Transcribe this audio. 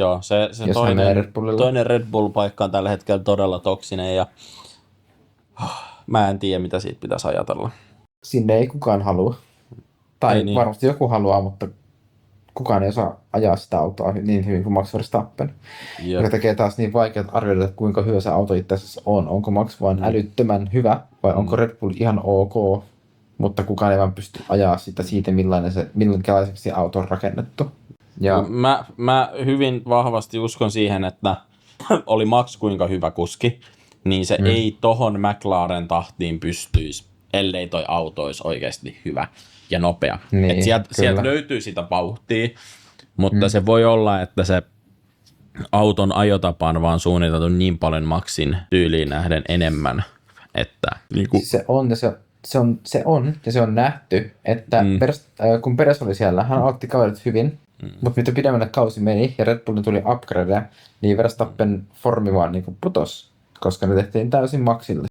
Joo, se jos hän menee Red Bullilla. toinen Red Bull-paikka on tällä hetkellä todella toksinen ja mä en tiedä, mitä siitä pitäisi ajatella. Sinne ei kukaan halua. Tai Ei niin. varmasti joku haluaa, mutta kukaan ei osaa ajaa sitä autoa niin hyvin kuin Max Verstappen. Jep. Joka tekee taas niin vaikeat arvioida, että kuinka hyvä se auto itse asiassa on. Onko Max vain älyttömän hyvä vai onko Red Bull ihan ok, mutta kukaan ei vaan pysty ajaa sitä siitä, millaiseksi se auto on rakennettu. Ja Mä hyvin vahvasti uskon siihen, että oli Max kuinka hyvä kuski, niin se ei tohon McLaren tahtiin pystyisi, ellei toi auto olisi oikeasti hyvä ja nopea. Niin, Et sieltä löytyy sitä vauhtia, mutta se voi olla, että se auton ajotapa on vaan suunniteltu niin paljon Maxin tyyliin nähden enemmän, että niinku... Se on nähty, että kun Peres oli siellä, hän aloitti kaudet hyvin, mutta mitä pidemmälle kausi meni ja Red Bullin tuli upgrade, niin Verstappen formi vaan niin putosi, koska ne tehtiin täysin Maxille.